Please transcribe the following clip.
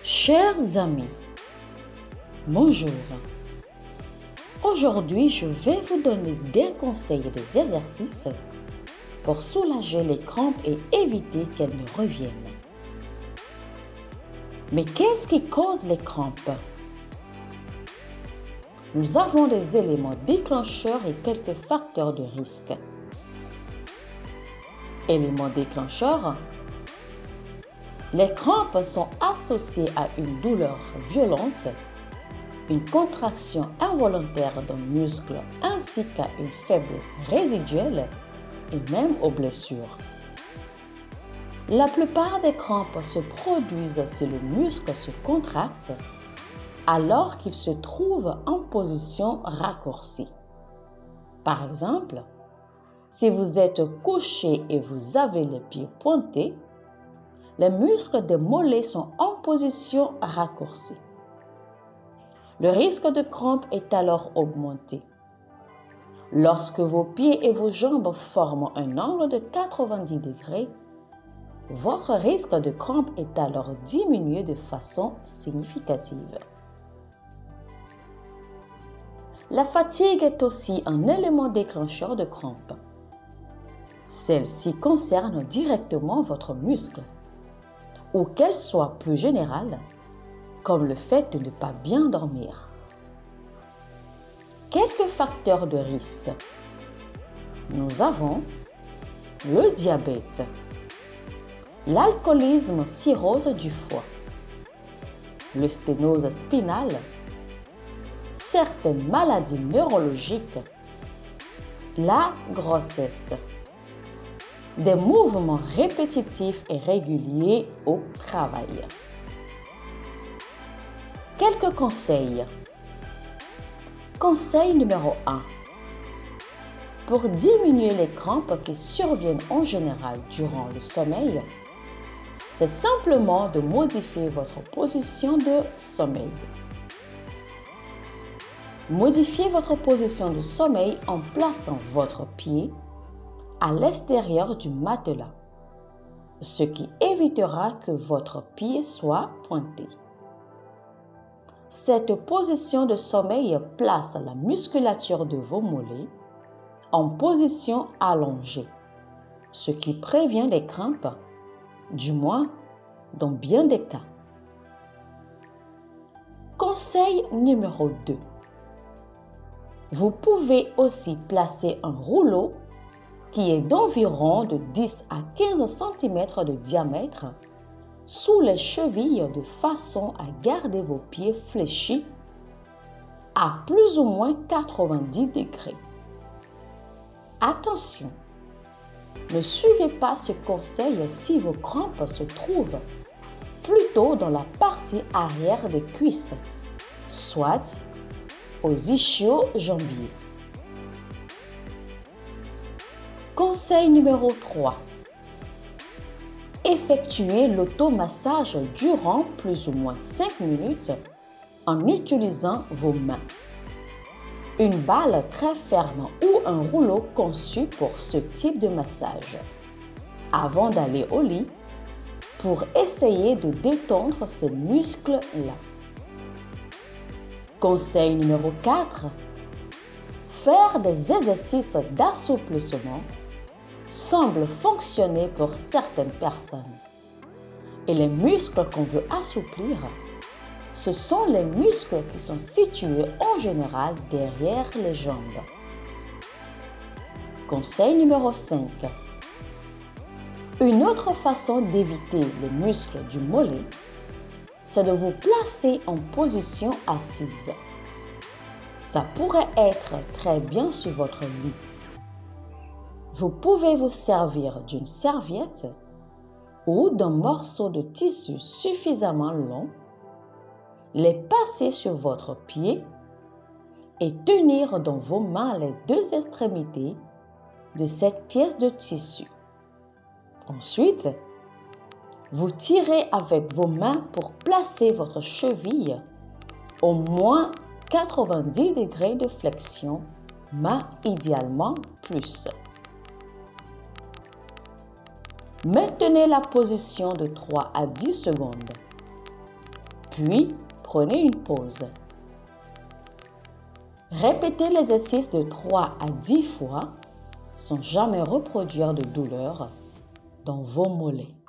Chers amis, bonjour. Aujourd'hui, je vais vous donner des conseils et des exercices pour soulager les crampes et éviter qu'elles ne reviennent. Mais qu'est-ce qui cause les crampes? Nous avons des éléments déclencheurs et quelques facteurs de risque. Éléments déclencheurs. Les crampes sont associées à une douleur violente, une contraction involontaire d'un muscle ainsi qu'à une faiblesse résiduelle et même aux blessures. La plupart des crampes se produisent si le muscle se contracte alors qu'il se trouve en position raccourcie. Par exemple, si vous êtes couché et vous avez les pieds pointés, les muscles des mollets sont en position raccourcie. Le risque de crampe est alors augmenté. Lorsque vos pieds et vos jambes forment un angle de 90 degrés, votre risque de crampe est alors diminué de façon significative. La fatigue est aussi un élément déclencheur de crampe. Celle-ci concerne directement votre muscle, ou qu'elle soit plus générale, comme le fait de ne pas bien dormir. Quelques facteurs de risque. Nous avons le diabète, l'alcoolisme, cirrhose du foie, le sténose spinale, certaines maladies neurologiques, la grossesse, des mouvements répétitifs et réguliers au travail. Quelques conseils. Conseil numéro 1. Pour diminuer les crampes qui surviennent en général durant le sommeil, c'est simplement de modifier votre position de sommeil. Modifiez votre position de sommeil en plaçant votre pied à l'extérieur du matelas, ce qui évitera que votre pied soit pointé. Cette position de sommeil place la musculature de vos mollets en position allongée, ce qui prévient les crampes, du moins dans bien des cas. Conseil numéro 2. Vous pouvez aussi placer un rouleau qui est d'environ de 10 à 15 cm de diamètre sous les chevilles de façon à garder vos pieds fléchis à plus ou moins 90 degrés. Attention, ne suivez pas ce conseil si vos crampes se trouvent plutôt dans la partie arrière des cuisses, soit aux ischio-jambiers. Conseil numéro 3. Effectuez l'automassage durant plus ou moins 5 minutes en utilisant vos mains. Une balle très ferme ou un rouleau conçu pour ce type de massage, avant d'aller au lit, pour essayer de détendre ces muscles-là. Conseil numéro 4. Faire des exercices d'assouplissement semble fonctionner pour certaines personnes. Et les muscles qu'on veut assouplir, ce sont les muscles qui sont situés en général derrière les jambes. Conseil numéro 5. Une autre façon d'éviter les muscles du mollet, c'est de vous placer en position assise. Ça pourrait être très bien sur votre lit. Vous pouvez vous servir d'une serviette ou d'un morceau de tissu suffisamment long, les passer sur votre pied et tenir dans vos mains les deux extrémités de cette pièce de tissu. Ensuite, vous tirez avec vos mains pour placer votre cheville au moins 90 degrés de flexion, mais idéalement plus. Maintenez la position de 3 à 10 secondes. puis prenez une pause. Répétez l'exercice de 3 à 10 fois sans jamais reproduire de douleur dans vos mollets.